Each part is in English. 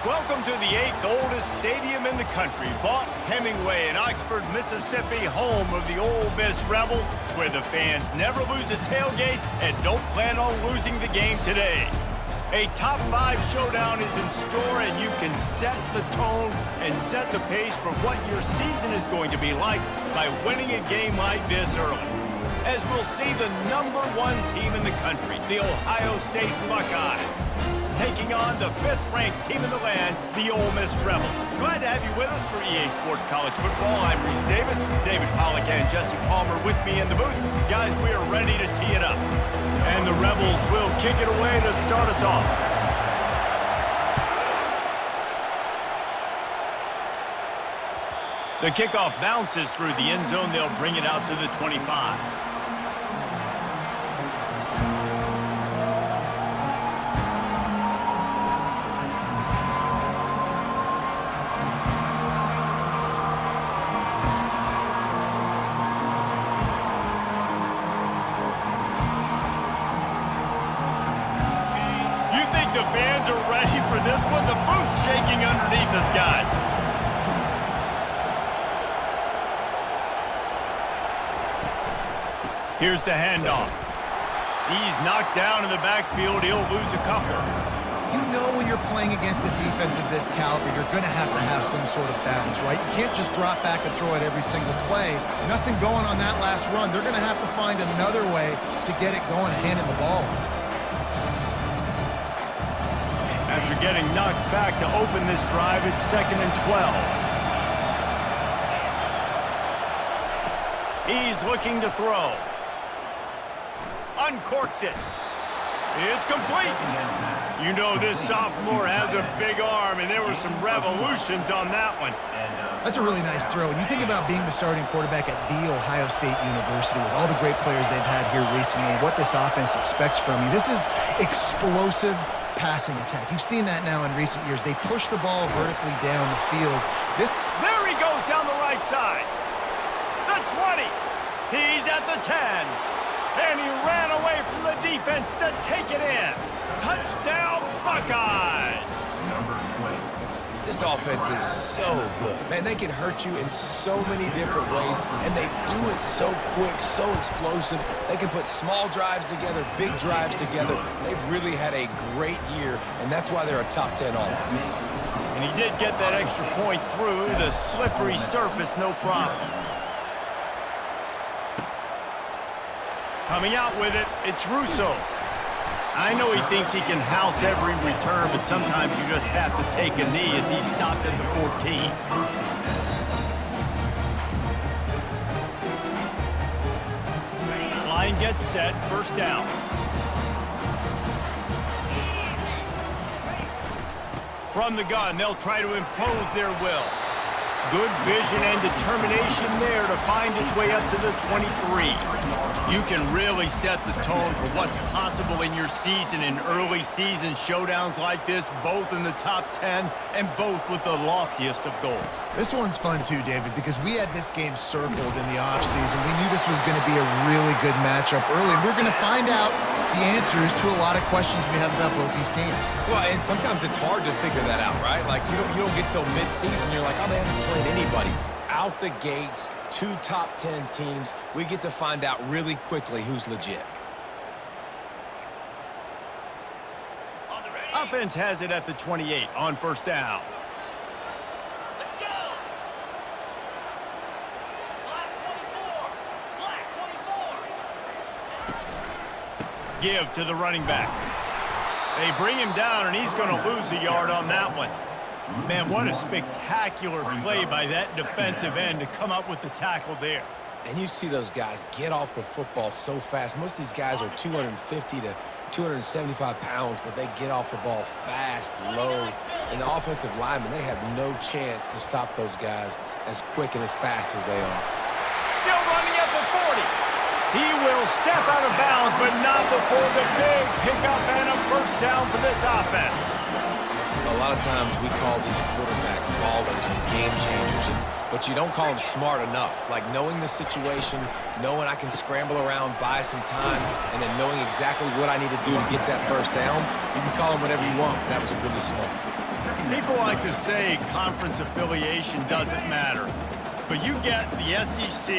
Welcome to the 8th oldest stadium in the country, Vaught Hemingway in Oxford, Mississippi, home of the Ole Miss Rebels, where the fans never lose a tailgate and don't plan on losing the game today. A top 5 showdown is in store, and you can set the tone and set the pace for what your season is going to be like by winning a game like this early. As we'll see the #1 team in the country, the Ohio State Buckeyes, taking on the 5th-ranked team in the land, the Ole Miss Rebels. Glad to have you with us for EA Sports College Football. I'm Reese Davis, David Pollack and Jesse Palmer with me in the booth. Guys, we are ready to tee it up. And the Rebels will kick it away to start us off. The kickoff bounces through the end zone. They'll bring it out to the 25. The fans are ready for this one. The booth's shaking underneath us, guys. Here's the handoff. He's knocked down in the backfield. He'll lose a couple. You know when you're playing against a defense of this caliber, you're going to have some sort of balance, right? You can't just drop back and throw it every single play. Nothing going on that last run. They're going to have to find another way to get it going, handing the ball. After getting knocked back to open this drive, it's 2nd and 12. He's looking to throw. Uncorks it. It's complete. You know this sophomore has a big arm, and there were some revolutions on that one. That's a really nice throw. When you think about being the starting quarterback at The Ohio State University with all the great players they've had here recently, what this offense expects from you, this is explosive passing attack. You've seen that now in recent years. They push the ball vertically down the field. There he goes down the right side. The 20. He's at the 10. And he ran away from the defense to take it in. Touchdown, Buckeyes! Number 20. This offense is so good. Man, they can hurt you in so many different ways, and they do it so quick, so explosive. They can put small drives together, big drives together. They've really had a great year, and that's why they're a top 10 offense. And he did get that extra point through the slippery surface, no problem. Coming out with it, it's Russo. I know he thinks he can house every return, but sometimes you just have to take a knee as he stopped at the 14. Line gets set, first down. From the gun, they'll try to impose their will. Good vision and determination there to find his way up to the 23. You can really set the tone for what's possible in your season in early season showdowns like this, both in the top 10 and both with the loftiest of goals. This one's fun too, David, because we had this game circled in the offseason. We knew this was going to be a really good matchup early. We're going to find out the answers to a lot of questions we have about both these teams. Well, and sometimes it's hard to figure that out, right? Like, you don't get till mid-season, you're like, oh, they haven't played anybody. Out the gates, 2 top 10 teams. We get to find out really quickly who's legit. Offense has it at the 28 on first down. Let's go. Black 24. Give to the running back. They bring him down, and he's going to lose a yard on that one. Man, what a spectacular play by that defensive end to come up with the tackle there. And you see those guys get off the football so fast. Most of these guys are 250 to 275 pounds, but they get off the ball fast, low. And the offensive linemen, they have no chance to stop those guys as quick and as fast as they are. Still running at the 40. He will step out of bounds, but not before the big pickup and a first down for this offense. A lot of times we call these quarterbacks ballers and game changers, but you don't call them smart enough. Like knowing the situation, knowing I can scramble around, buy some time, and then knowing exactly what I need to do to get that first down. You can call them whatever you want. That was really smart. People like to say conference affiliation doesn't matter. But you get the SEC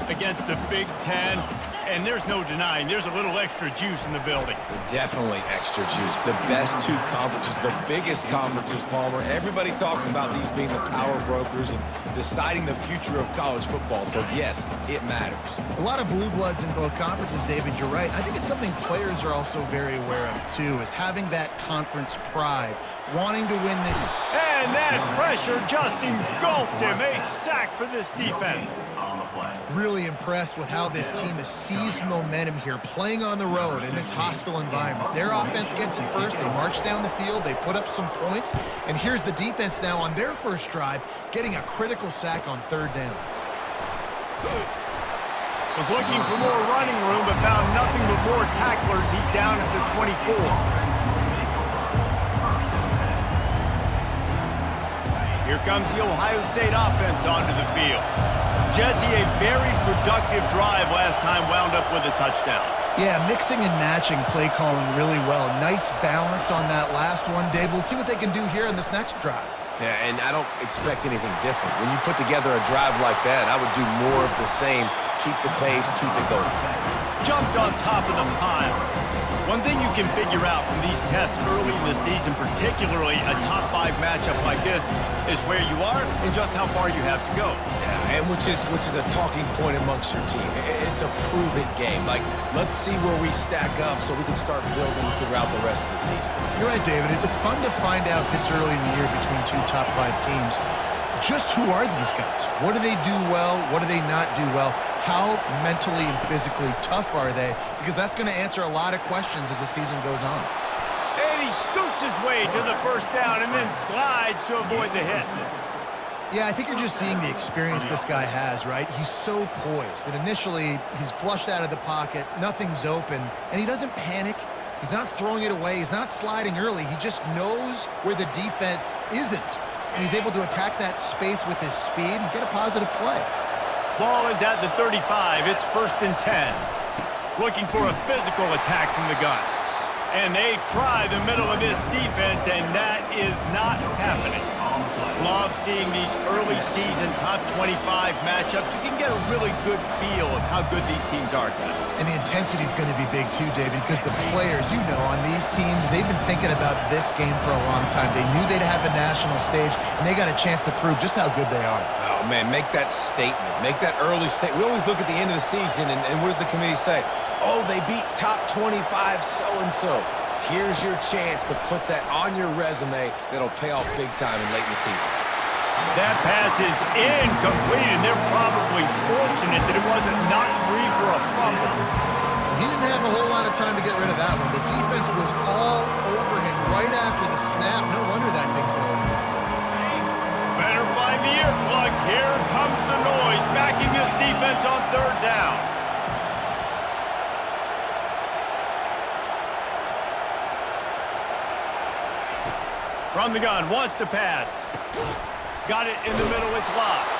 against the Big Ten, and there's no denying there's a little extra juice in the building. Definitely extra juice. The best two conferences, the biggest conferences, Palmer. Everybody talks about these being the power brokers and deciding the future of college football. So, yes, it matters. A lot of blue bloods in both conferences, David. You're right. I think it's something players are also very aware of, too, is having that conference pride, wanting to win this. And that pressure just engulfed him. A sack for this defense. Really impressed with how this team has seized momentum here, playing on the road in this hostile environment. Their offense gets it first. They march down the field. They put up some points. And here's the defense now on their first drive, getting a critical sack on third down. Was looking for more running room, but found nothing but more tacklers. He's down at the 24. Here comes the Ohio State offense onto the field. Jesse, a very productive drive last time, wound up with a touchdown. Yeah, mixing and matching play calling really well. Nice balance on that last one, Dave. Let's see what they can do here in this next drive. Yeah, and I don't expect anything different. When you put together a drive like that, I would do more of the same. Keep the pace, keep it going. Jumped on top of the pile. One thing you can figure out from these tests early in the season, particularly a top 5 matchup like this, is where you are and just how far you have to go. Yeah, and which is a talking point amongst your team. It's a prove-it game. Like, let's see where we stack up so we can start building throughout the rest of the season. You're right, David. It's fun to find out this early in the year between two top 5 teams. Just who are these guys? What do they do well? What do they not do well? How mentally and physically tough are they? Because that's going to answer a lot of questions as the season goes on. And he scoots his way to the first down and then slides to avoid the hit. Yeah, I think you're just seeing the experience this guy has, right? He's so poised that initially he's flushed out of the pocket, nothing's open, and he doesn't panic. He's not throwing it away. He's not sliding early. He just knows where the defense isn't, and he's able to attack that space with his speed and get a positive play. Ball is at the 35. It's 1st and 10. Looking for a physical attack from the gun. And they try the middle of this defense, and that is not happening. Love seeing these early season top 25 matchups. You can get a really good feel of how good these teams are, guys. And the intensity is going to be big too, David, because the players, you know, on these teams, they've been thinking about this game for a long time. They knew they'd have a national stage, and they got a chance to prove just how good they are. Oh, man, make that statement. Make that early statement. We always look at the end of the season, and what does the committee say? Oh, they beat top 25 so-and-so. Here's your chance to put that on your resume that'll pay off big time and late in the season. That pass is incomplete, and they're probably fortunate that it wasn't knocked free for a fumble. He didn't have a whole lot of time to get rid of that one. The defense was all over him right after the snap. No wonder that thing floated. Better find the earplugs. Here comes the noise, backing this defense on 3rd down. From the gun, wants to pass. Got it in the middle, it's locked.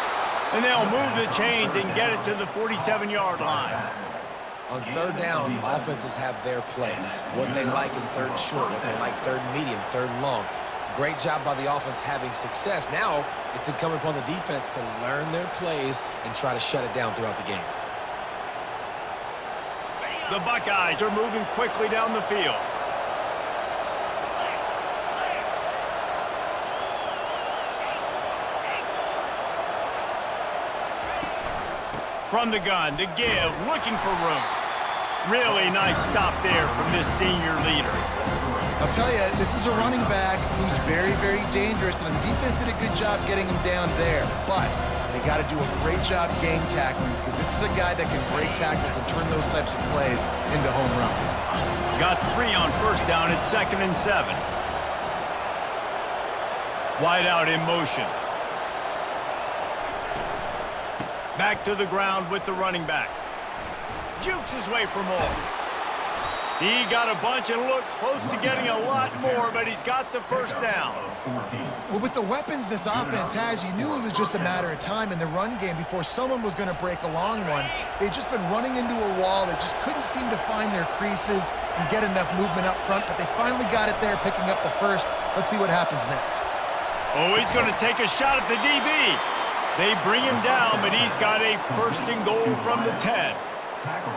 And they'll move the chains and get it to the 47-yard line. On 3rd down, offenses have their plays. What they like in 3rd and short, what they like 3rd and medium, 3rd and long. Great job by the offense having success. Now, it's incumbent upon the defense to learn their plays and try to shut it down throughout the game. The Buckeyes are moving quickly down the field. From the gun, to give, looking for room. Really nice stop there from this senior leader. I'll tell you, this is a running back who's very, very dangerous, and the defense did a good job getting him down there. But they got to do a great job game tackling, because this is a guy that can break tackles and turn those types of plays into home runs. Got 3 on 1st down at 2nd and 7. Wide out in motion. Back to the ground with the running back. Jukes his way for more. He got a bunch and looked close to getting a lot more, but he's got the 1st down. Well, with the weapons this offense has, you knew it was just a matter of time in the run game before someone was going to break a long one. They'd just been running into a wall. They just couldn't seem to find their creases and get enough movement up front, but they finally got it there, picking up the 1st. Let's see what happens next. Oh, he's going to take a shot at the DB. They bring him down, but he's got a first and goal from the 10.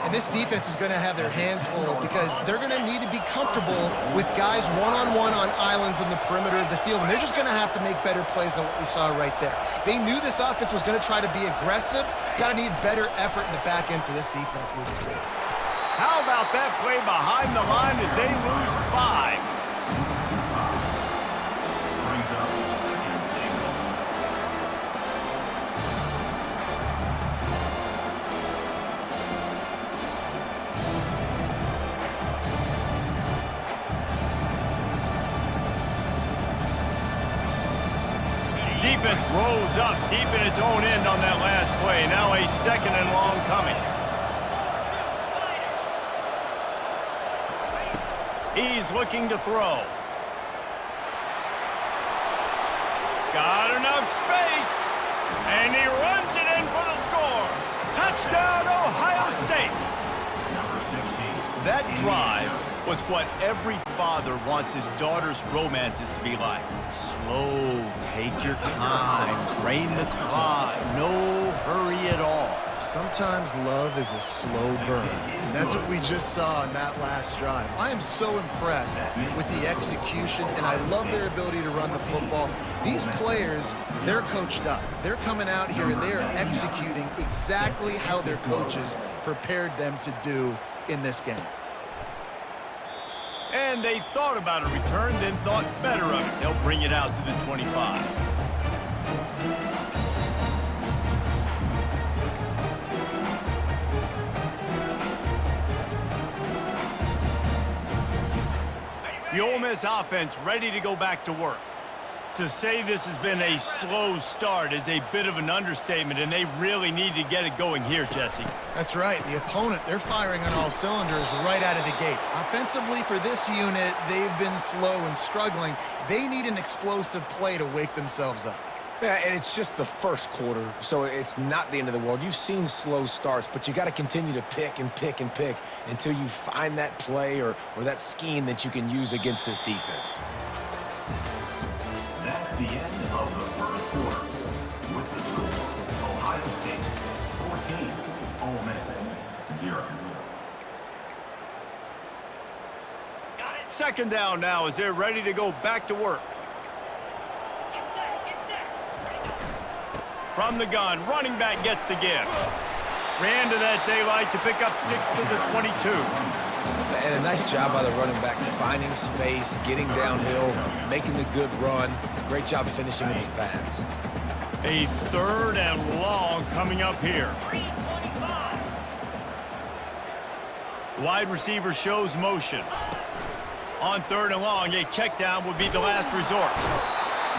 And this defense is going to have their hands full because they're going to need to be comfortable with guys one-on-one on islands in the perimeter of the field, and they're just going to have to make better plays than what we saw right there. They knew this offense was going to try to be aggressive. Got to need better effort in the back end for this defense moving forward. How about that play behind the line as they lose 5? Defense rolls up deep in its own end on that last play. Now a second and long coming. He's looking to throw. Got enough space. And he runs it in for the score. Touchdown, Ohio State. That drive was what every father wants his daughter's romances to be like. Slow, take your time, drain the clock, no hurry at all. Sometimes love is a slow burn, and that's what we just saw in that last drive. I am so impressed with the execution, and I love their ability to run the football. These players, they're coached up. They're coming out here, and they're executing exactly how their coaches prepared them to do in this game. And they thought about a return, then thought better of it. They'll bring it out to the 25. The Ole Miss offense ready to go back to work. To say this has been a slow start is a bit of an understatement, and they really need to get it going here, Jesse. That's right. The opponent, they're firing on all cylinders right out of the gate. Offensively, for this unit, they've been slow and struggling. They need an explosive play to wake themselves up. Yeah, and it's just the first quarter, so it's not the end of the world. You've seen slow starts, but you got to continue to pick and pick and pick until you find that play or that scheme that you can use against this defense. That's the end of the first quarter. With the score, Ohio State 14, Ole Miss 0. Second down now as they're ready to go back to work. From the gun, running back gets the give. Ran to that daylight to pick up 6 to the 22. And a nice job by the running back, finding space, getting downhill, making the good run. Great job finishing with his pads. A third and long coming up here. Wide receiver shows motion. On third and long, a check down would be the last resort.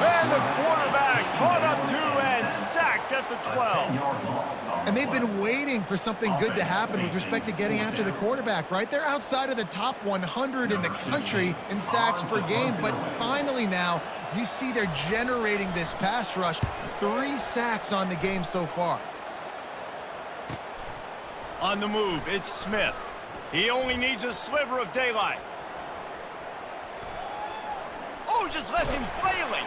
And the quarterback caught up to and sacked at the 12. And they've been waiting for something good to happen with respect to getting after the quarterback, right? They're outside of the top 100 in the country in sacks per game, but finally now you see they're generating this pass rush. 3 sacks on the game so far. On the move, it's Smith. He only needs a sliver of daylight. Oh, just left him flailing.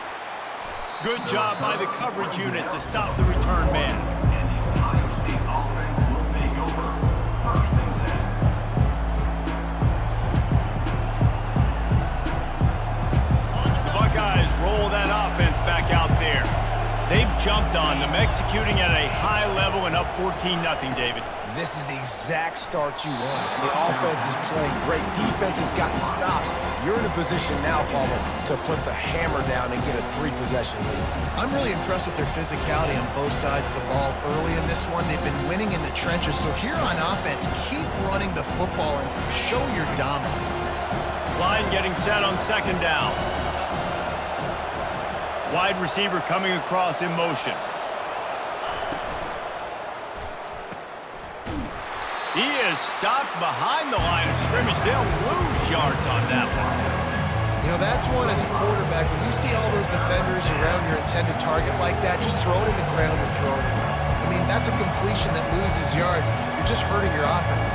Good job by the coverage unit to stop the return man. And the Ohio State offense will take over. First and 10. The Buckeyes roll that offense back out there. They've jumped on them, executing at a high level and up 14-0, David. This is the exact start you want. The offense is playing great. Defense has gotten stops. You're in a position now, Paulo, to put the hammer down and get a 3-possession lead. I'm really impressed with their physicality on both sides of the ball early in this one. They've been winning in the trenches. So here on offense, keep running the football and show your dominance. Line getting set on second down. Wide receiver coming across in motion. He is stopped behind the line of scrimmage. They'll lose yards on that one. You know, that's one as a quarterback. When you see all those defenders around your intended target like that, just throw it in the ground or throw it away. I mean, that's a completion that loses yards. You're just hurting your offense.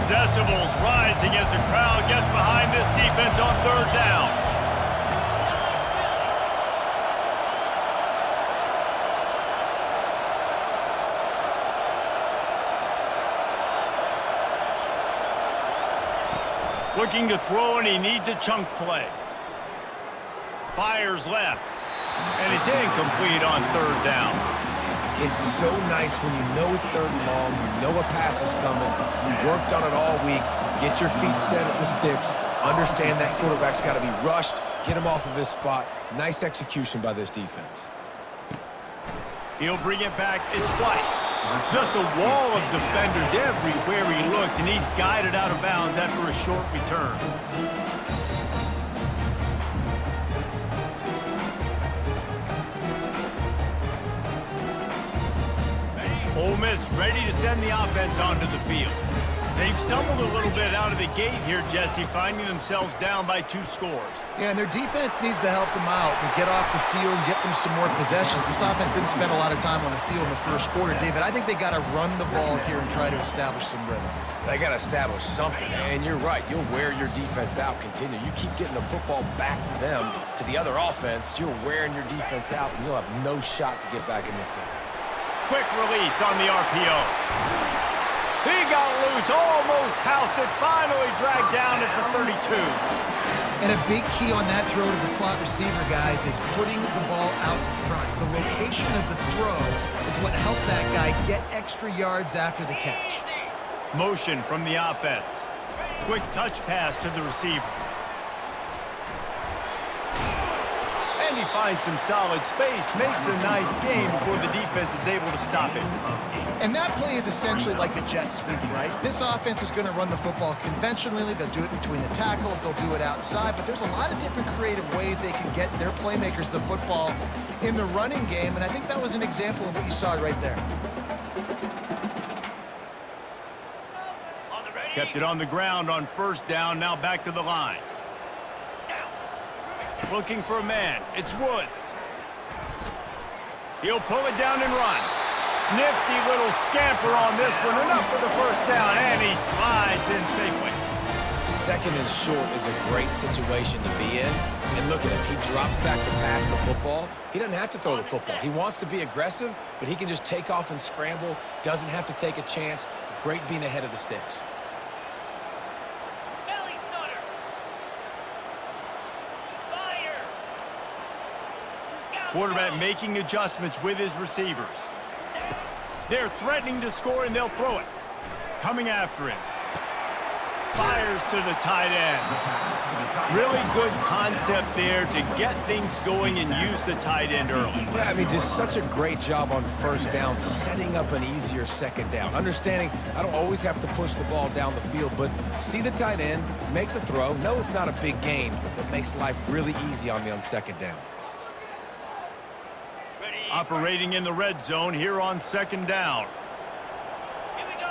decibels rising as the crowd gets behind this defense on third down. Looking to throw, and he needs a chunk play. Fires left, and it's incomplete on third down. It's so nice when you know it's third and long, you know a pass is coming, you worked on it all week, get your feet set at the sticks, understand that quarterback's got to be rushed, get him off of his spot. Nice execution by this defense. He'll bring it back. It's White. Just a wall of defenders everywhere he looks, and he's guided out of bounds after a short return. Ole Miss ready to send the offense onto the field. They've stumbled a little bit out of the gate here, Jesse, finding themselves down by 2 scores. Yeah, and their defense needs to help them out and get off the field and get them some more possessions. This offense didn't spend a lot of time on the field in the first quarter, David. I think they got to run the ball here and try to establish some rhythm. They got to establish something, and you're right. You'll wear your defense out. Continue. You keep getting the football back to them, to the other offense, you're wearing your defense out, and you'll have no shot to get back in this game. Quick release on the RPO. He got loose, almost housed it, finally dragged down at the 32. And a big key on that throw to the slot receiver, guys, is putting the ball out in front. The location of the throw is what helped that guy get extra yards after the catch. Motion from the offense. Quick touch pass to the receiver. And he finds some solid space, makes a nice game before the defense is able to stop him. And that play is essentially like a jet sweep, right? This offense is going to run the football conventionally. They'll do it between the tackles. They'll do it outside. But there's a lot of different creative ways they can get their playmakers the football in the running game. And I think that was an example of what you saw right there. Kept it on the ground on first down, now back to the line. Looking for a man. It's Woods. He'll pull it down and run. Nifty little scamper on this one. Enough for the first down, and he slides in safely. Second and short is a great situation to be in. And look at him. He drops back to pass the football. He doesn't have to throw the football. He wants to be aggressive, but he can just take off and scramble. Doesn't have to take a chance. Great being ahead of the sticks. Quarterback making adjustments with his receivers. They're threatening to score, and they'll throw it. Coming after him. Fires to the tight end. Really good concept there to get things going and use the tight end early. Yeah, I mean, just such a great job on first down, setting up an easier second down. Understanding I don't always have to push the ball down the field, but see the tight end, make the throw. No, it's not a big gain, but makes life really easy on me on second down. Operating in the red zone here on second down. Here we go.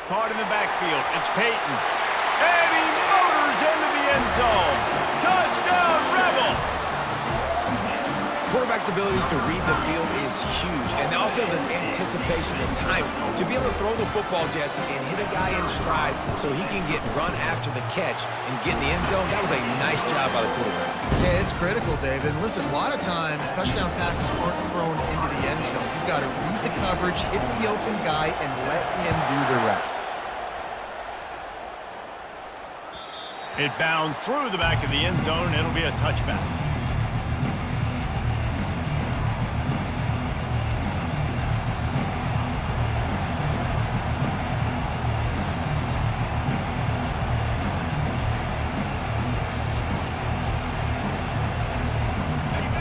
Caught in the backfield. It's Peyton. And he motors into the end zone. Touchdown, Rebels! Quarterback's abilities to read the field is huge, and also the anticipation, the timing. To be able to throw the football, Jesse, and hit a guy in stride so he can get run after the catch and get in the end zone, that was a nice job by the quarterback. Yeah, it's critical, David. And listen, a lot of times, touchdown passes aren't thrown into the end zone. You've got to read the coverage, hit the open guy, and let him do the rest. It bounds through the back of the end zone. It'll be a touchback.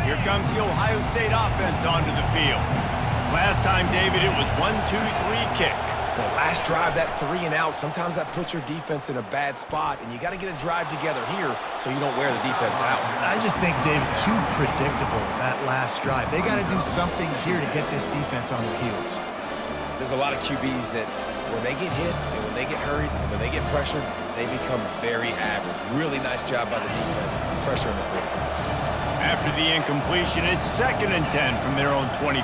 Here comes the Ohio State offense onto the field. Last time, David, it was 1-2-3 kick. The last drive, that 3 and out, sometimes that puts your defense in a bad spot, and you got to get a drive together here so you don't wear the defense out. I just think, David, too predictable, that last drive. They got to do something here to get this defense on their heels. There's a lot of QBs that when they get hit and when they get hurried and when they get pressured, they become very average. Really nice job by the defense, pressuring the quarterback. After the incompletion, it's 2nd and 10 from their own 25.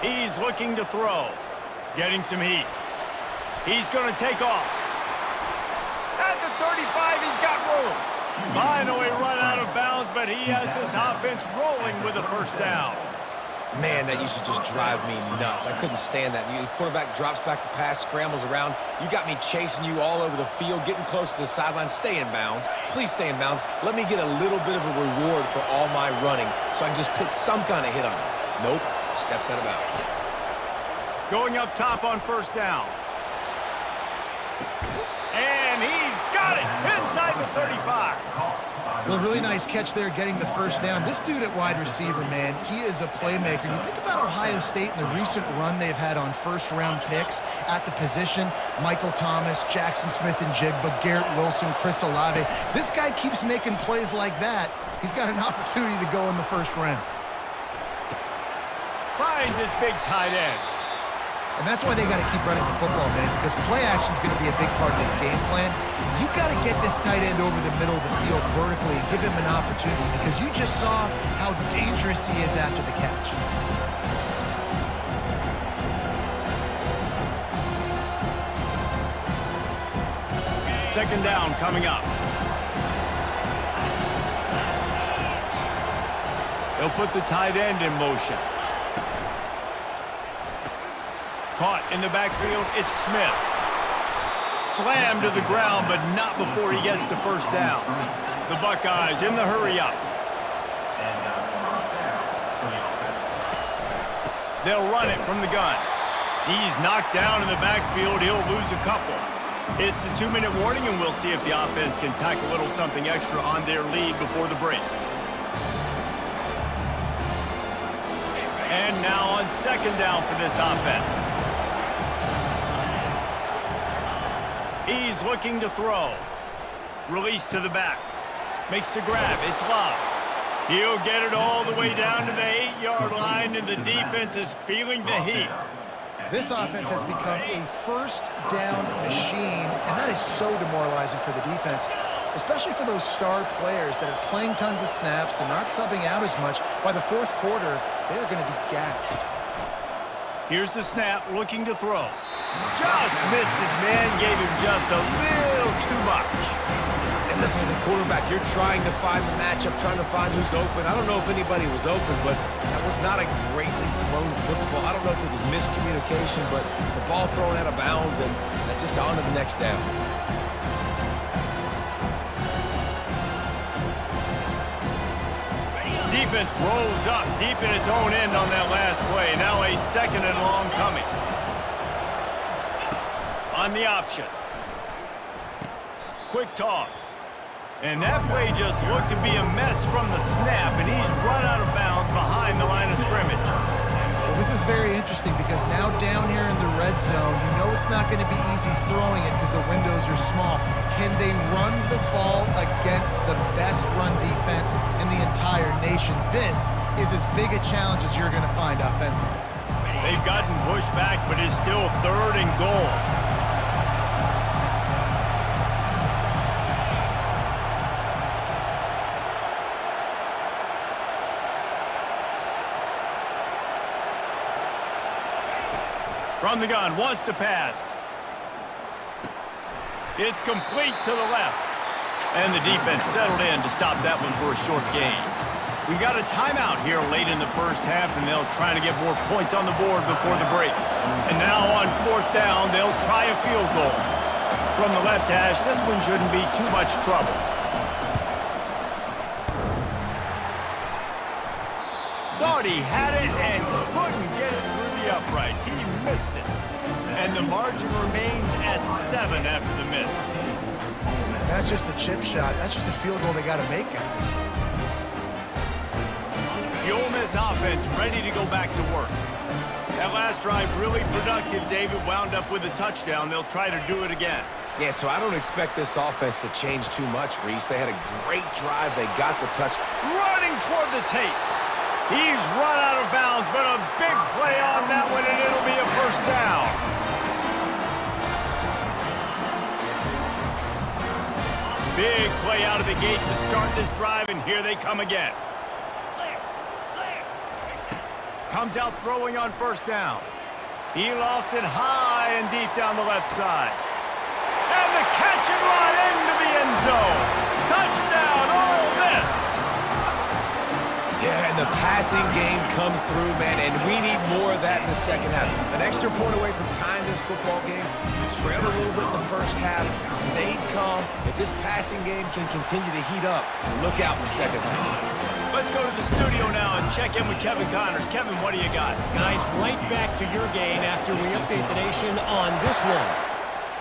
He's looking to throw. Getting some heat. He's going to take off. At the 35, he's got room. Finally run out of bounds, but he has this offense rolling with a first down. Man, that used to just drive me nuts. I couldn't stand that. The quarterback drops back to pass, scrambles around. You got me chasing you all over the field, getting close to the sideline. Stay in bounds. Please stay in bounds. Let me get a little bit of a reward for all my running so I can just put some kind of hit on you. Nope. Steps out of bounds. Going up top on first down. And he's got it inside the 35. Well, really nice catch there getting the first down. This dude at wide receiver, man, he is a playmaker. You think about Ohio State and the recent run they've had on first-round picks at the position. Michael Thomas, Jackson Smith-Njigba, Garrett Wilson, Chris Olave. This guy keeps making plays like that. He's got an opportunity to go in the first round. Finds his big tight end. And that's why they got to keep running the football, man, because play action is going to be a big part of this game plan. You've got to get this tight end over the middle of the field vertically and give him an opportunity, because you just saw how dangerous he is after the catch. Second down coming up. They'll put the tight end in motion. Caught in the backfield, it's Smith. Slammed to the ground, but not before he gets the first down. The Buckeyes in the hurry up. They'll run it from the gun. He's knocked down in the backfield. He'll lose a couple. It's a 2-minute warning, and we'll see if the offense can tack a little something extra on their lead before the break. And now on second down for this offense. He's looking to throw. Release to the back. Makes the grab. It's Love. He'll get it all the way down to the 8-yard line, and the defense is feeling the heat. This offense has become a first down machine, and that is so demoralizing for the defense, especially for those star players that are playing tons of snaps. They're not subbing out as much. By the fourth quarter, they're going to be gassed. Here's the snap, looking to throw. Just missed his man, gave him just a little too much. And listen, as a quarterback, you're trying to find the matchup, trying to find who's open. I don't know if anybody was open, but that was not a greatly thrown football. I don't know if it was miscommunication, but the ball thrown out of bounds, and just on to the next down. Defense rolls up deep in its own end on that last play. Now a second and long coming. On the option. Quick toss. And that play just looked to be a mess from the snap, and he's run out of bounds behind the line of scrimmage. Well, this is very interesting because now down here in the red zone, you know it's not going to be easy throwing it because the windows are small. Can they run the ball against the best run defense in the entire nation? This is as big a challenge as you're going to find offensively. They've gotten pushed back, but it's still third and goal. From the gun, wants to pass. It's complete to the left. And the defense settled in to stop that one for a short gain. We've got a timeout here late in the first half, and they'll try to get more points on the board before the break. And now on fourth down, they'll try a field goal. From the left hash, this one shouldn't be too much trouble. Thought he had it and couldn't get it through the uprights. He missed it. And the margin remains at 7 after the miss. That's just the chip shot. That's just a field goal they got to make, guys. The Ole Miss offense ready to go back to work. That last drive really productive. David wound up with a touchdown. They'll try to do it again. Yeah, so I don't expect this offense to change too much, Reese. They had a great drive. They got the touch. Running toward the tape. He's run out of bounds, but a big play on that one, and it'll be a first down. Big play out of the gate to start this drive, and here they come again. Comes out throwing on first down. He lofts it high and deep down the left side. And the catch and run into the end zone. Touchdown, Ole Miss. Yeah, and the passing game comes through, man, and we need more of that in the second half. An extra point away from tying this football game. You trailed a little bit in the first half, stayed calm. If this passing game can continue to heat up, look out in the second half. Let's go to the studio now and check in with Kevin Connors. Kevin, what do you got? Guys, right back to your game after we update the nation on this one.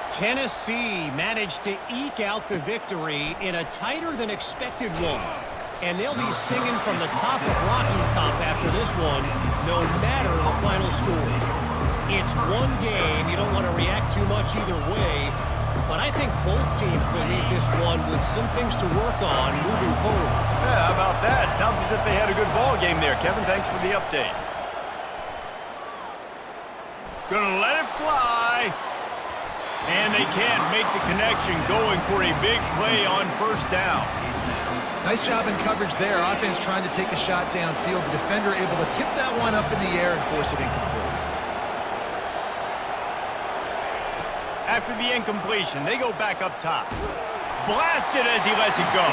Tennessee managed to eke out the victory in a tighter-than-expected one. And they'll be singing from the top of Rocky Top after this one, no matter the final score. It's one game. You don't want to react too much either way. But I think both teams will leave this one with some things to work on moving forward. Yeah, how about that? Sounds as if they had a good ball game there. Kevin, thanks for the update. Gonna let it fly. And they can't make the connection, going for a big play on first down. Nice job in coverage there. Offense trying to take a shot downfield. The defender able to tip that one up in the air and force it incomplete. After the incompletion, they go back up top. Blasted as he lets it go.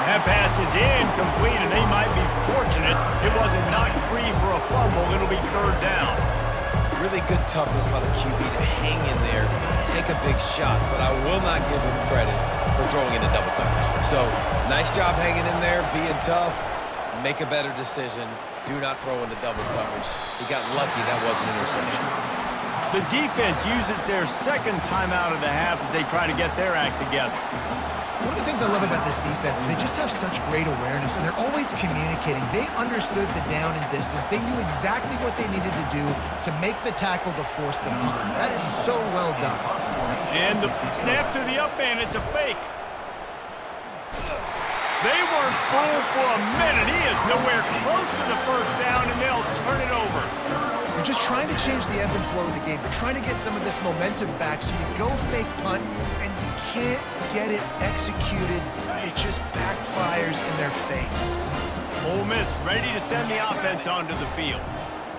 That pass is incomplete, and they might be fortunate it wasn't knocked free for a fumble. It'll be third down. Really good toughness by the QB to hang in there, take a big shot, but I will not give him credit for throwing into double coverage. So, nice job hanging in there, being tough, make a better decision, do not throw into double coverage. He got lucky that wasn't an interception. The defense uses their second timeout of the half as they try to get their act together. One of the things I love about this defense is they just have such great awareness, and they're always communicating. They understood the down and distance. They knew exactly what they needed to do to make the tackle to force the punt. That is so well done. And the snap to the up man, it's a fake. They weren't fooled for a minute. He is nowhere close to the first down, and they'll turn it over. You're just trying to change the ebb and flow of the game. You're trying to get some of this momentum back, so you go fake punt, and you can't get it executed. It just backfires in their face. Ole Miss ready to send the offense onto the field.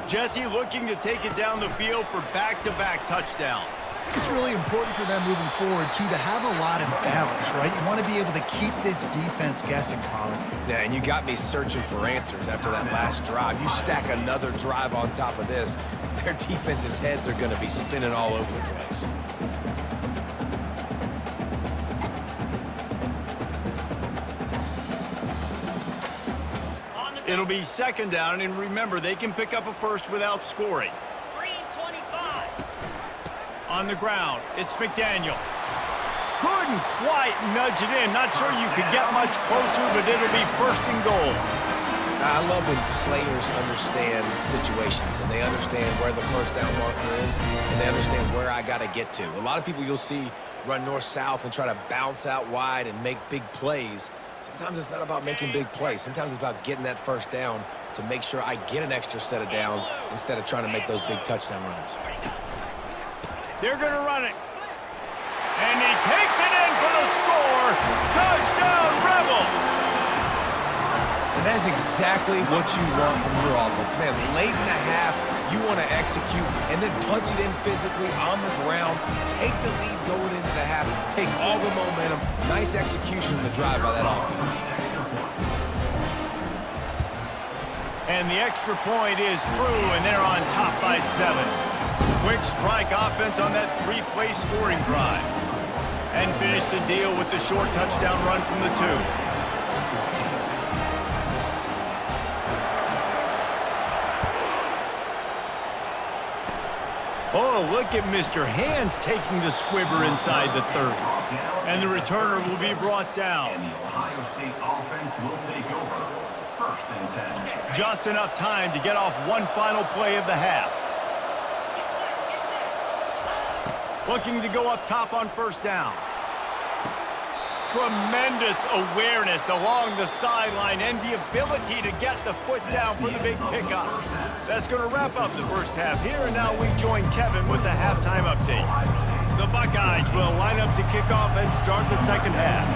Jesse looking to take it down the field for back-to-back touchdowns. It's really important for them moving forward, too, to have a lot of balance, right? You want to be able to keep this defense guessing, Pollard. Yeah, and you got me searching for answers after that last drive. You stack another drive on top of this, their defense's heads are going to be spinning all over the place. It'll be second down, and remember, they can pick up a first without scoring. 3:25. On the ground, it's McDaniel. Couldn't quite nudge it in. Not sure you could get much closer, but it'll be first and goal. I love when players understand situations and they understand where the first down marker is and they understand where I got to get to. A lot of people you'll see run north-south and try to bounce out wide and make big plays. Sometimes it's not about making big plays. Sometimes it's about getting that first down to make sure I get an extra set of downs instead of trying to make those big touchdown runs. They're going to run it. And he takes it in for the score. Touchdown, Rebels! And that's exactly what you want from your offense. Man, late in the half, you want to execute and then punch it in physically on the ground, take the lead going into the half, take all the momentum. Nice execution in the drive by that offense. And the extra point is true, and they're on top by 7. Quick strike offense on that 3-play scoring drive. And finish the deal with the short touchdown run from the 2. Oh, look at Mr. Hands taking the squibber inside the 30. And the returner will be brought down. And the Ohio State offense will take over. First and 10. Just enough time to get off one final play of the half. Looking to go up top on first down. Tremendous awareness along the sideline and the ability to get the foot down for the big pickup. That's going to wrap up the first half here, and now we join Kevin with the halftime update. The Buckeyes will line up to kick off and start the second half.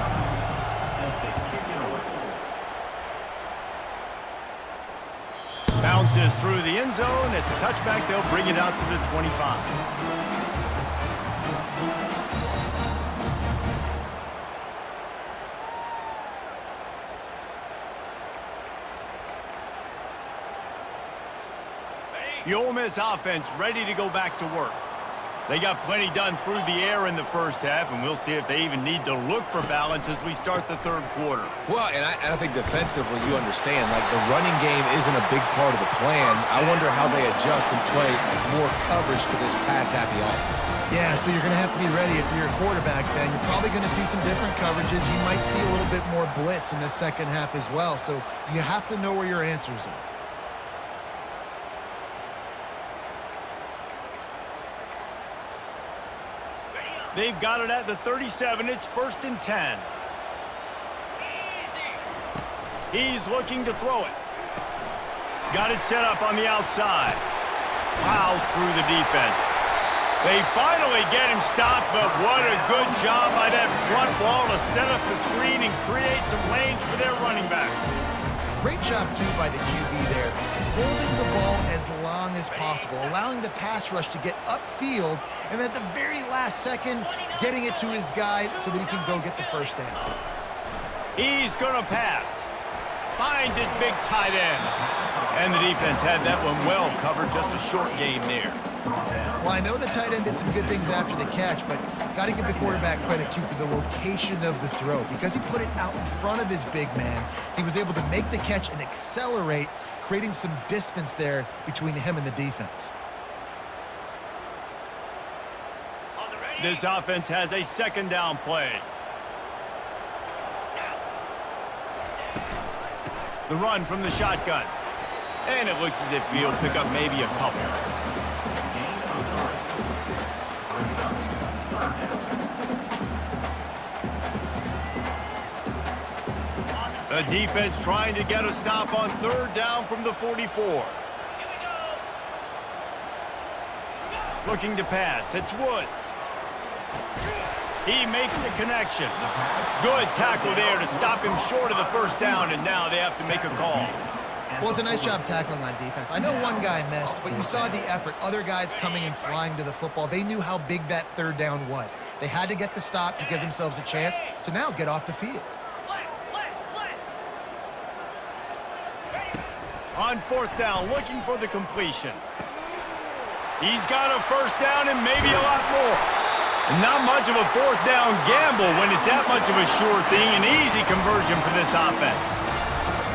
bounces through the end zone. It's a touchback. They'll bring it out to the 25. The Ole Miss offense ready to go back to work. They got plenty done through the air in the first half, and we'll see if they even need to look for balance as we start the third quarter. Well, and I think defensively, you understand, like the running game isn't a big part of the plan. I wonder how they adjust and play more coverage to this pass-happy offense. Yeah, so you're going to have to be ready if you're a quarterback then. You're probably going to see some different coverages. You might see a little bit more blitz in the second half as well, so you have to know where your answers are. They've got it at the 37. It's 1st and 10. He's looking to throw it. Got it set up on the outside. Plows through the defense. They finally get him stopped, but what a good job by that front ball to set up the screen and create some lanes for their running back. Great job, too, by the QB there, holding the ball as long as possible, allowing the pass rush to get upfield, and at the very last second, getting it to his guy so that he can go get the first down. He's going to pass. Finds his big tight end. And the defense had that one well covered, just a short gain there. Well, I know the tight end did some good things after the catch, but got to give the quarterback credit, too, for the location of the throw. Because he put it out in front of his big man, he was able to make the catch and accelerate, creating some distance there between him and the defense. This offense has a second down play. The run from the shotgun. And it looks as if he'll pick up maybe a couple. The defense trying to get a stop on 3rd down from the 44. Looking to pass. It's Woods. He makes the connection. Good tackle there to stop him short of the first down, and now they have to make a call. Well, it's a nice job tackling on defense. I know one guy missed, but you saw the effort. Other guys coming and flying to the football. They knew how big that 3rd down was. They had to get the stop to give themselves a chance to now get off the field. On 4th down, looking for the completion. He's got a first down and maybe a lot more. And not much of a 4th down gamble when it's that much of a sure thing, an easy conversion for this offense.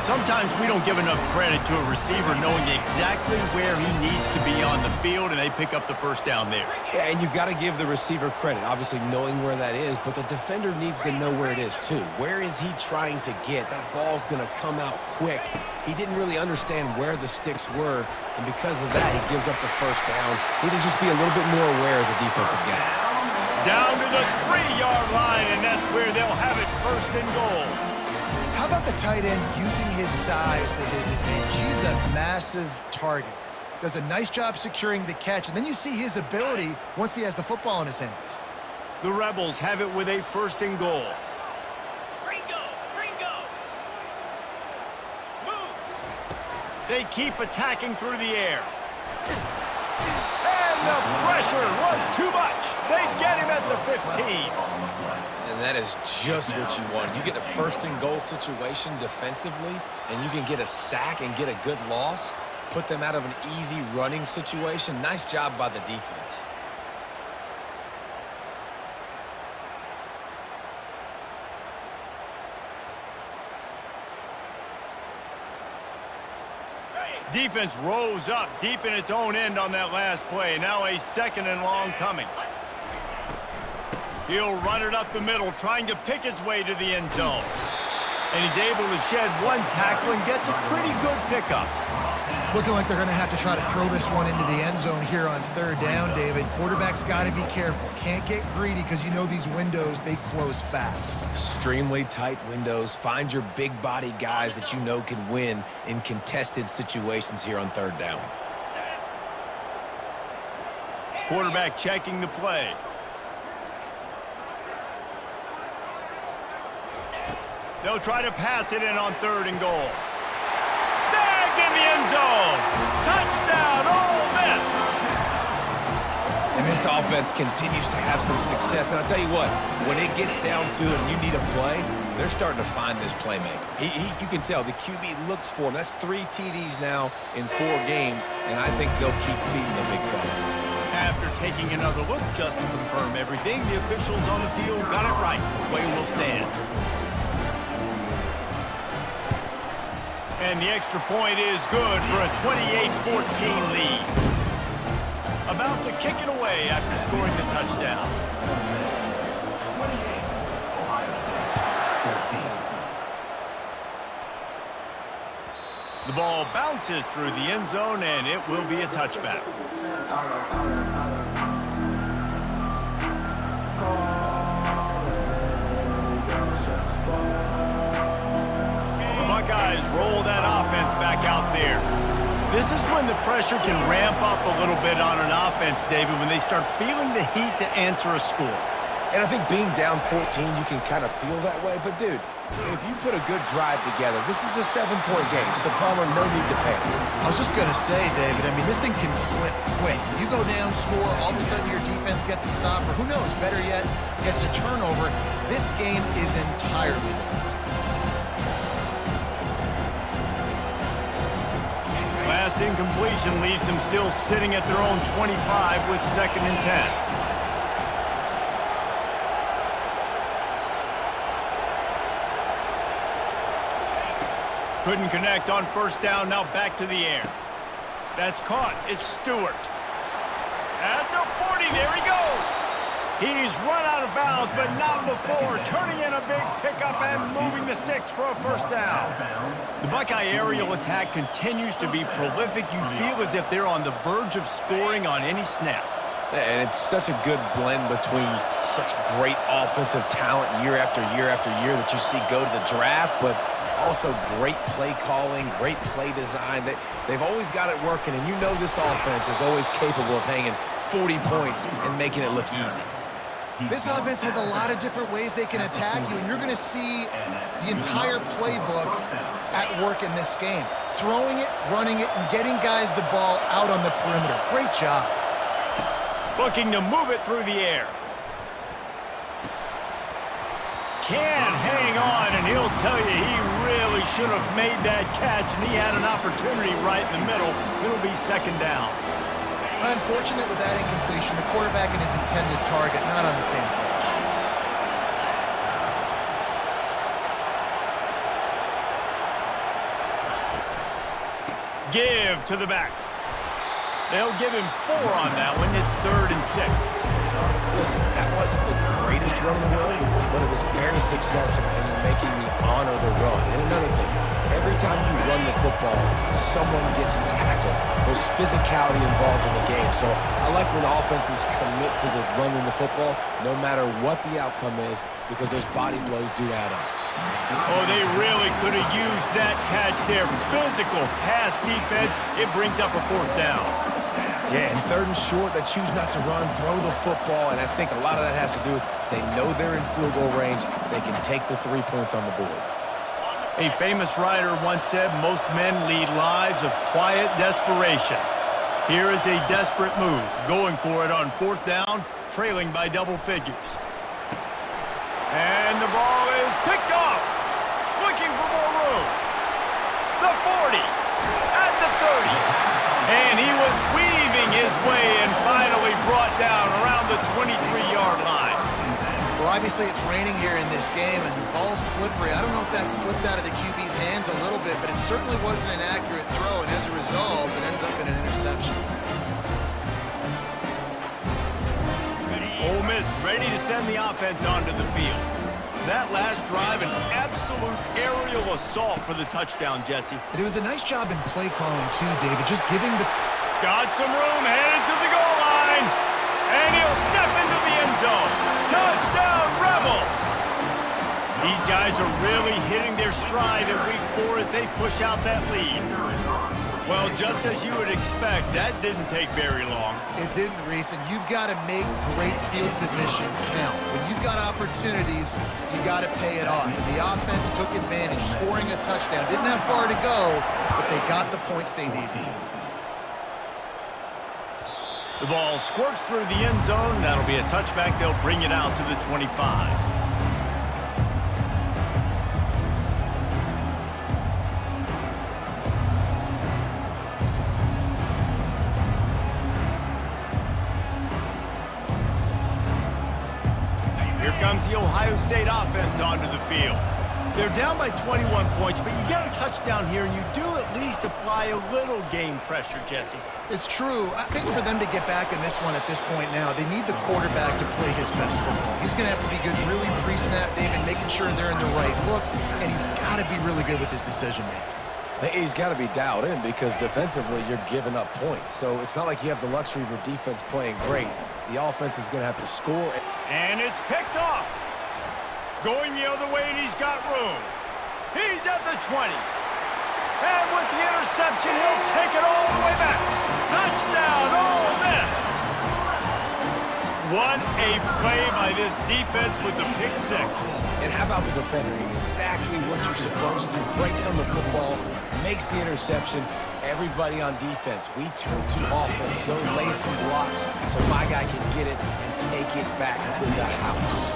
Sometimes we don't give enough credit to a receiver knowing exactly where he needs to be on the field, and they pick up the first down there. Yeah, and you got to give the receiver credit, obviously knowing where that is, but the defender needs to know where it is too. Where is he trying to get? That ball's going to come out quick. He didn't really understand where the sticks were, and because of that, he gives up the first down. Need to just be a little bit more aware as a defensive guy. Down to the 3-yard line, and that's where they'll have it, 1st and goal. How about the tight end using his size to his advantage? He's a massive target. Does a nice job securing the catch, and then you see his ability once he has the football in his hands. The Rebels have it with a 1st and goal. Gringo. Moves. They keep attacking through the air. And the pressure was too much. They get him at the 15. And that is just what you want. You get a 1st and goal situation defensively, and you can get a sack and get a good loss, put them out of an easy running situation. Nice job by the defense. Defense rose up deep in its own end on that last play. Now a 2nd and long coming. He'll run it up the middle, trying to pick his way to the end zone. And he's able to shed one tackle and gets a pretty good pickup. It's looking like they're going to have to try to throw this one into the end zone here on 3rd down, David. Quarterback's got to be careful. Can't get greedy because you know these windows, they close fast. Extremely tight windows. Find your big body guys that you know can win in contested situations here on 3rd down. Quarterback checking the play. They'll try to pass it in on 3rd and goal. Snag back in the end zone. Touchdown, Ole Miss. And this offense continues to have some success. And I'll tell you what, when it gets down to it and you need a play, they're starting to find this playmaker. You can tell the QB looks for him. That's 3 TDs now in 4 games, and I think they'll keep feeding the big fella. After taking another look just to confirm everything, the officials on the field got it right. The play will stand. And the extra point is good for a 28-14 lead. About to kick it away after scoring the touchdown. The ball bounces through the end zone, and it will be a touchback. The Buckeyes roll that offense back out there. This is when the pressure can ramp up a little bit on an offense, David, when they start feeling the heat to answer a score. And I think being down 14, you can kind of feel that way. But, dude, if you put a good drive together, this is a 7-point game, so Palmer, no need to panic. I was just going to say, David, I mean, this thing can flip quick. You go down, score, all of a sudden your defense gets a stop, or who knows, better yet, gets a turnover. This game is entirely different. Last incompletion leaves them still sitting at their own 25 with 2nd and 10. Couldn't connect on 1st down, now back to the air. That's caught. It's Stewart. At the 40, there he goes. He's run out of bounds, but not before. Turning in a big pickup and moving the sticks for a 1st down. The Buckeye aerial attack continues to be prolific. You feel as if they're on the verge of scoring on any snap. And it's such a good blend between such great offensive talent year after year after year that you see go to the draft, but also great play calling, great play design. They've always got it working, and you know this offense is always capable of hanging 40 points and making it look easy. This offense has a lot of different ways they can attack you, and you're going to see the entire playbook at work in this game. Throwing it, running it, and getting guys the ball out on the perimeter. Great job. Looking to move it through the air. Can hang on, and he'll tell you he really should have made that catch, and he had an opportunity right in the middle. It'll be 2nd down. Unfortunate with that incompletion. The quarterback and his intended target not on the same page. Give to the back. They'll give him 4 on that one. It's 3rd and 6. Listen, that wasn't the greatest run in the world, but it was very successful in making me honor the run. And another thing, every time you run the football, someone gets tackled. There's physicality involved in the game. So I like when offenses commit to the running the football, no matter what the outcome is, because those body blows do add up. Oh, they really could have used that catch there. Physical pass defense. It brings up a 4th down. Yeah, and 3rd and short, they choose not to run, throw the football, and I think a lot of that has to do with they know they're in field goal range. They can take the 3 points on the board. A famous writer once said, most men lead lives of quiet desperation. Here is a desperate move, going for it on 4th down, trailing by double figures. And the ball is picked off, looking for more room. The 40, at the 30. And he was weaving his way and finally brought down around the 23-yard line. Well, obviously it's raining here in this game, and the ball's slippery. I don't know if that slipped out of the QB's hands a little bit, but it certainly wasn't an accurate throw, and as a result, it ends up in an interception. Ole Miss ready to send the offense onto the field. That last drive, an absolute aerial assault for the touchdown, Jesse. And it was a nice job in play calling, too, David, just giving the... Got some room, headed to the goal line, and he'll step into the end zone. Touchdown, Rebels! These guys are really hitting their stride in week 4 as they push out that lead. Well, just as you would expect, that didn't take very long. It didn't, Reese, and you've got to make great field position count. When you've got opportunities, you got to pay it off. And the offense took advantage, scoring a touchdown. Didn't have far to go, but they got the points they needed. The ball squirts through the end zone. That'll be a touchback. They'll bring it out to the 25. Comes the Ohio State offense onto the field. They're down by 21 points, but you get a touchdown here, and you do at least apply a little game pressure, Jesse. It's true. I think for them to get back in this one at this point now, they need the quarterback to play his best football. He's going to have to be good really pre-snap, David, making sure they're in the right looks, and he's got to be really good with his decision-making. He's got to be dialed in because defensively you're giving up points. So it's not like you have the luxury of your defense playing great. The offense is going to have to score. And it's picked off. Going the other way, and he's got room. He's at the 20. And with the interception, he'll take it all the way back. Touchdown, Ole Miss. What a play by this defense with the pick six. And how about the defender? Exactly what you're supposed to do. Breaks on the football, makes the interception. Everybody on defense, we turn to offense. Go lay some blocks so my guy can get it and take it back to the house.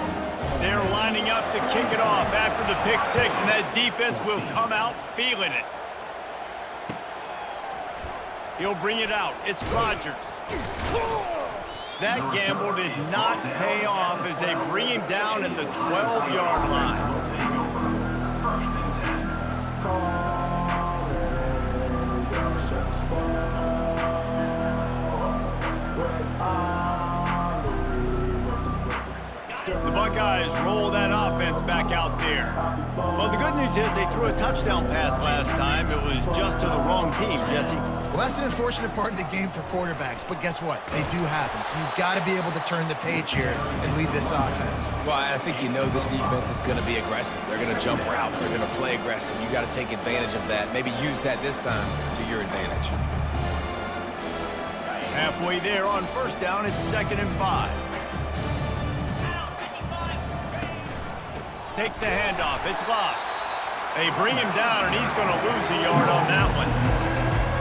They're lining up to kick it off after the pick six, and that defense will come out feeling it. He'll bring it out. It's Rodgers. That gamble did not pay off as they bring him down at the 12-yard line. The Buckeyes roll that offense back out there. Well, the good news is they threw a touchdown pass last time. It was just to the wrong team, Jesse. Well, that's an unfortunate part of the game for quarterbacks, but guess what? They do happen, so you've got to be able to turn the page here and lead this offense. Well, I think you know this defense is going to be aggressive. They're going to jump routes. They're going to play aggressive. You got to take advantage of that. Maybe use that this time to your advantage. Halfway there on first down, it's 2nd and 5. Takes the handoff. It's Love. They bring him down, and he's going to lose a yard on that one.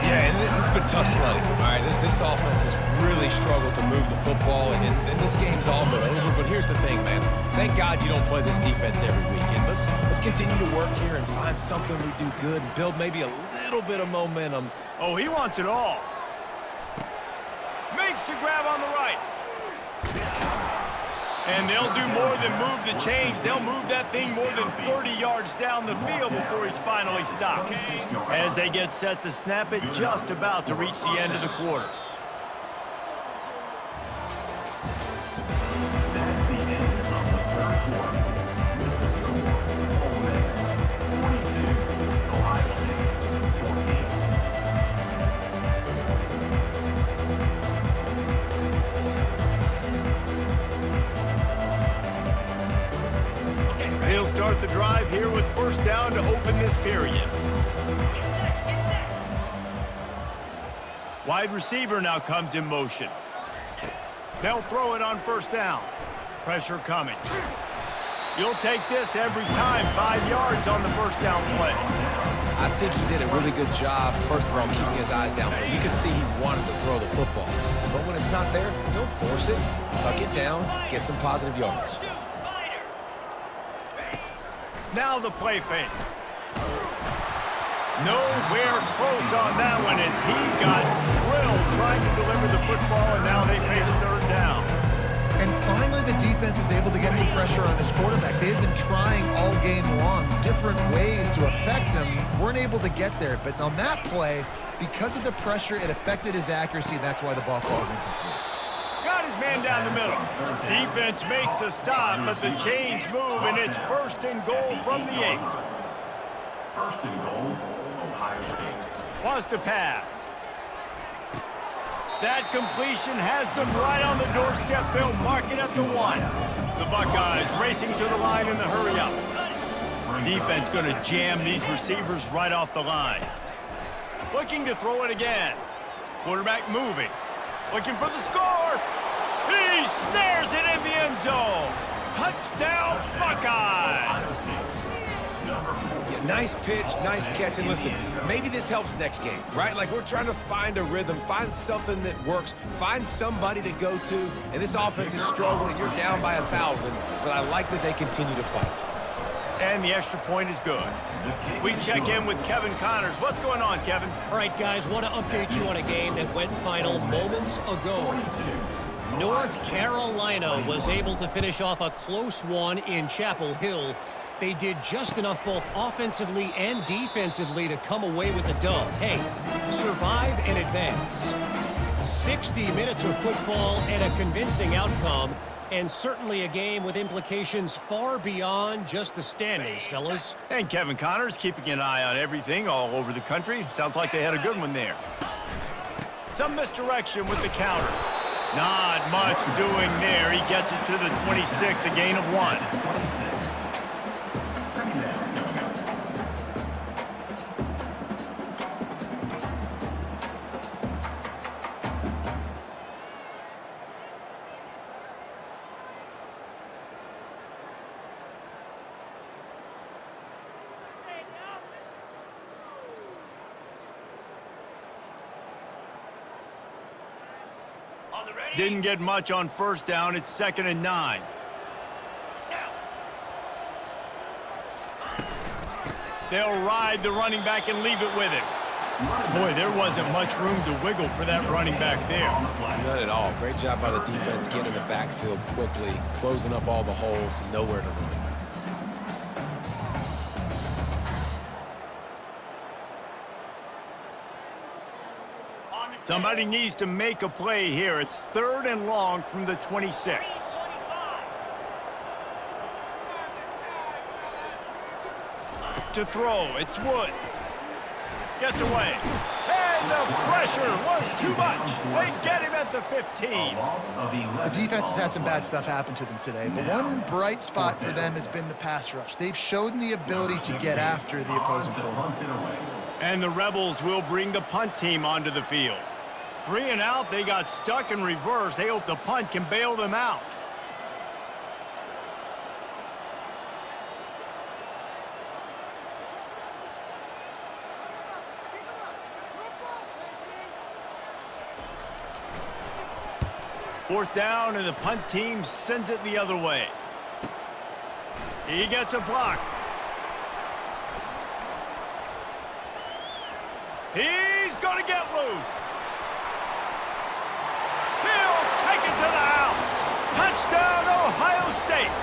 Yeah, and this has been tough sledding. All right, this offense has really struggled to move the football, and this game's all but over. But here's the thing, man. Thank God you don't play this defense every weekend. Let's continue to work here and find something we do good and build maybe a little bit of momentum. Oh, he wants it all. Makes the grab on the right. And they'll do more than move the chains. They'll move that thing more than 30 yards down the field before he's finally stopped. As they get set to snap it, just about to reach the end of the quarter. That's the end of the third quarter. With the score, Ole Miss 42, Ohio State 14. He'll start the drive here with first down to open this period. Wide receiver now comes in motion. They'll throw it on first down. Pressure coming. You'll take this every time. 5 yards on the first down play. I think he did a really good job, first of all, keeping his eyes down there. You can see he wanted to throw the football. But when it's not there, don't force it. Tuck it down, get some positive yards. Now the play fake. Nowhere close on that one as he got drilled trying to deliver the football, and now they face third down. And finally, the defense is able to get some pressure on this quarterback. They've been trying all game long different ways to affect him. Weren't able to get there, but on that play, because of the pressure, it affected his accuracy, and that's why the ball falls incomplete. Got his man down the middle. Defense makes a stop, but the chains move, and it's 1st and goal from the 8. 1st and goal, Ohio State. Wants to pass. That completion has them right on the doorstep. They'll mark it at the 1. The Buckeyes racing to the line in the hurry-up. Defense going to jam these receivers right off the line. Looking to throw it again. Quarterback moving. Looking for the score. He snares it in the end zone. Touchdown, Buckeyes. Yeah, nice pitch, nice catch. And listen, maybe this helps next game, right? Like, we're trying to find a rhythm, find something that works, find somebody to go to. And this offense is struggling. You're down by 1,000, but I like that they continue to fight. And the extra point is good. We check in with Kevin Connors. What's going on, Kevin? All right, guys, want to update you on a game that went final moments ago. North Carolina was able to finish off a close one in Chapel Hill. They did just enough both offensively and defensively to come away with the dub. Hey, survive and advance. 60 minutes of football and a convincing outcome, and certainly a game with implications far beyond just the standings, fellas. And Kevin Connors keeping an eye on everything all over the country. Sounds like they had a good one there. Some misdirection with the counter. Not much doing there. He gets it to the 26, a gain of 1. Didn't get much on first down. It's 2nd and 9. They'll ride the running back and leave it with him. Boy, there wasn't much room to wiggle for that running back there. Not at all. Great job by the defense getting in the backfield quickly, closing up all the holes, nowhere to run. Somebody needs to make a play here. It's 3rd and long from the 26. To throw, it's Woods. Gets away. And the pressure was too much. They get him at the 15. The defense has had some bad stuff happen to them today, but one bright spot for them has been the pass rush. They've shown the ability to get after the opposing quarterback. And the Rebels will bring the punt team onto the field. 3 and out, they got stuck in reverse. They hope the punt can bail them out. Fourth down, and the punt team sends it the other way. He gets a block. He's going to get loose. He'll take it to the house. Touchdown, Ohio State.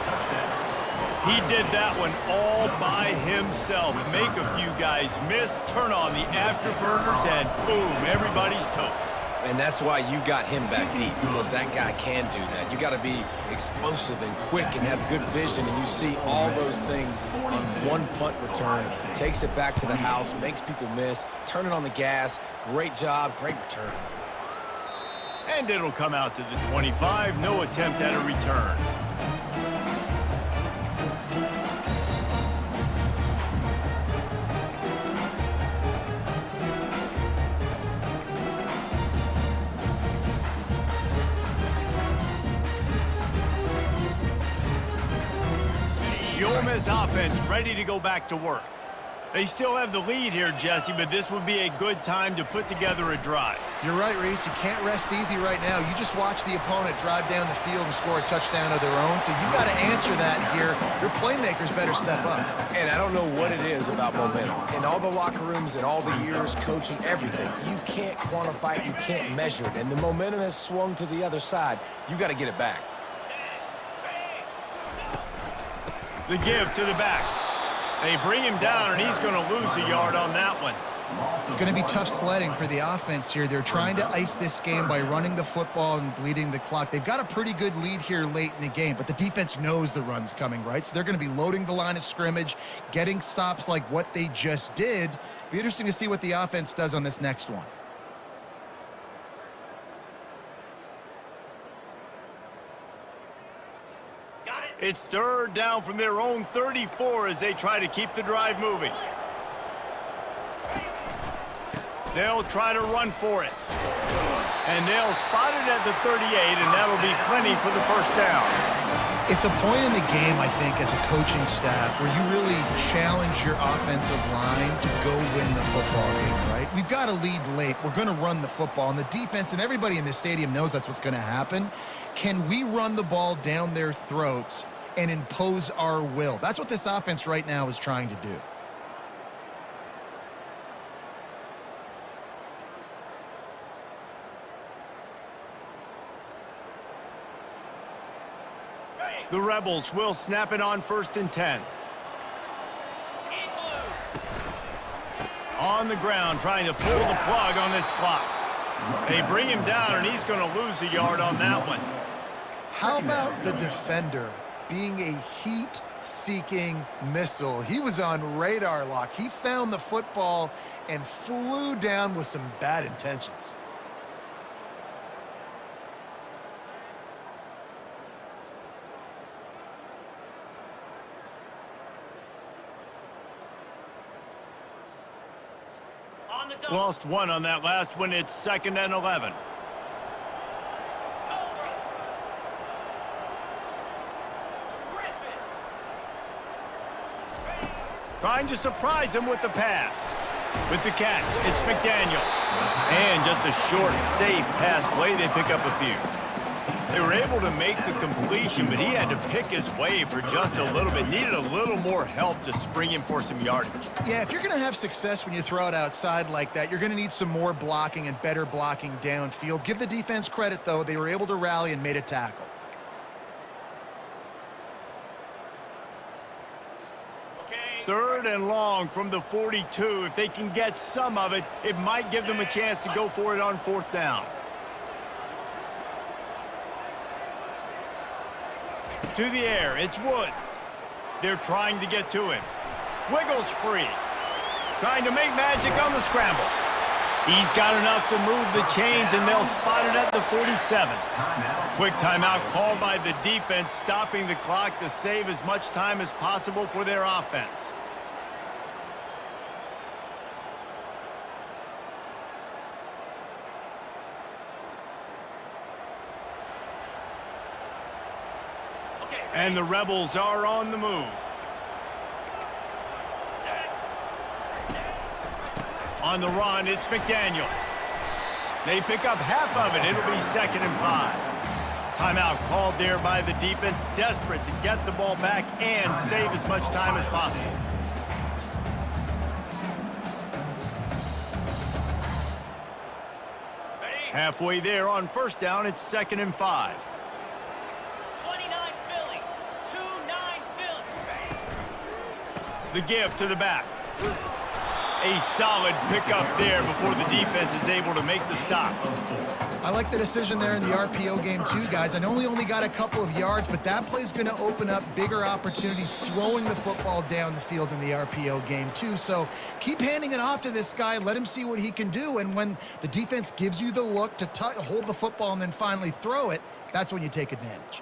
He did that one all by himself. Make a few guys miss, turn on the afterburners, and boom, everybody's toast. And that's why you got him back deep, because that guy can do that. You got to be explosive and quick and have good vision, and you see all those things on one punt return. Takes it back to the house, makes people miss, turning on the gas. Great job, great return. And it'll come out to the 25. No attempt at a return. The Ole Miss offense ready to go back to work. They still have the lead here, Jesse, but this would be a good time to put together a drive. You're right, Reese. You can't rest easy right now. You just watch the opponent drive down the field and score a touchdown of their own, so you got to answer that here. Your playmakers better step up. And I don't know what it is about momentum. In all the locker rooms and all the years coaching, everything, you can't quantify it, you can't measure it. And the momentum has swung to the other side. You got to get it back. The give to the back. They bring him down, and he's going to lose a yard on that one. It's going to be tough sledding for the offense here. They're trying to ice this game by running the football and bleeding the clock. They've got a pretty good lead here late in the game, but the defense knows the run's coming, right? So they're going to be loading the line of scrimmage, getting stops like what they just did. Be interesting to see what the offense does on this next one. It's 3rd down from their own 34 as they try to keep the drive moving. They'll try to run for it. And they'll spot it at the 38, and that'll be plenty for the first down. It's a point in the game, I think, as a coaching staff where you really challenge your offensive line to go win the football game, right? We've got to lead late. We're going to run the football. And the defense and everybody in the stadium knows that's what's going to happen. Can we run the ball down their throats and impose our will? That's what this offense right now is trying to do. The Rebels will snap it on 1st and 10. On the ground, trying to pull the plug on this clock. They bring him down, and he's going to lose a yard on that one. How about the defender being a heat-seeking missile? He was on radar lock. He found the football and flew down with some bad intentions. Lost one on that last one. It's 2nd and 11. Trying to surprise him with the pass. With the catch, it's McDaniel. And just a short, safe pass play. They pick up a few. They were able to make the completion, but he had to pick his way for just a little bit. Needed a little more help to spring him for some yardage. Yeah, if you're going to have success when you throw it outside like that, you're going to need some more blocking and better blocking downfield. Give the defense credit, though. They were able to rally and made a tackle. Okay. 3rd and long from the 42. If they can get some of it, it might give them a chance to go for it on 4th down. To the air, it's Woods. They're trying to get to him. Wiggles free. Trying to make magic on the scramble. He's got enough to move the chains, and they'll spot it at the 47. Quick timeout called by the defense, stopping the clock to save as much time as possible for their offense. And the Rebels are on the move. On the run, it's McDaniel. They pick up half of it. It'll be 2nd and 5. Timeout called there by the defense, desperate to get the ball back and save as much time as possible. Halfway there on 1st down, it's 2nd and 5. The give to the back. A solid pickup there before the defense is able to make the stop. I like the decision there in the RPO game too, guys. I know he only got a couple of yards, but that play is going to open up bigger opportunities throwing the football down the field in the RPO game too. So keep handing it off to this guy. Let him see what he can do. And when the defense gives you the look to hold the football and then finally throw it, that's when you take advantage.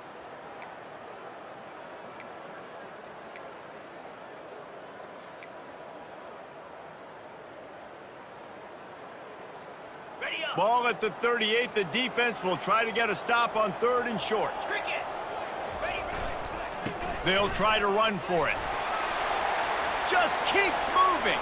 Ball at the 38. The defense will try to get a stop on 3rd and short. They'll try to run for it. Just keeps moving.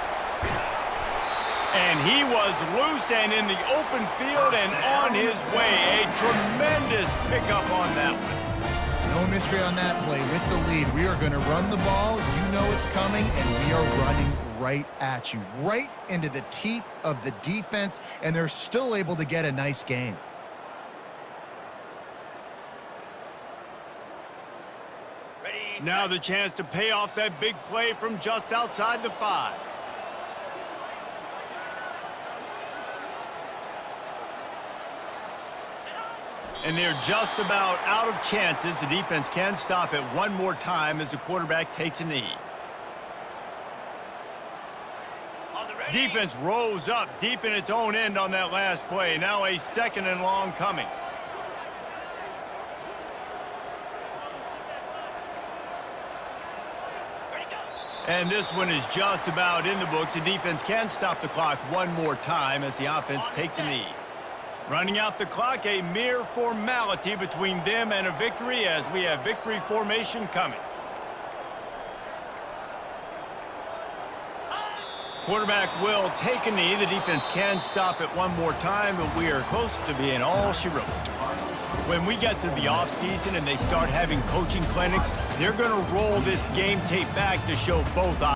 And he was loose and in the open field and on his way. A tremendous pickup on that one. No mystery on that play. With the lead, we are going to run the ball. You know it's coming, and we are running right at you, right into the teeth of the defense, and they're still able to get a nice game. Now the chance to pay off that big play from just outside the 5. And they're just about out of chances. The defense can stop it one more time as the quarterback takes a knee. Defense rose up deep in its own end on that last play. Now a 2nd and long coming. And this one is just about in the books. The defense can stop the clock one more time as the offense takes a knee. Running out the clock, a mere formality between them and a victory as we have victory formation coming. Quarterback will take a knee. The defense can stop it one more time, but we are close to being all she wrote. When we get to the offseason and they start having coaching clinics, they're going to roll this game tape back to show both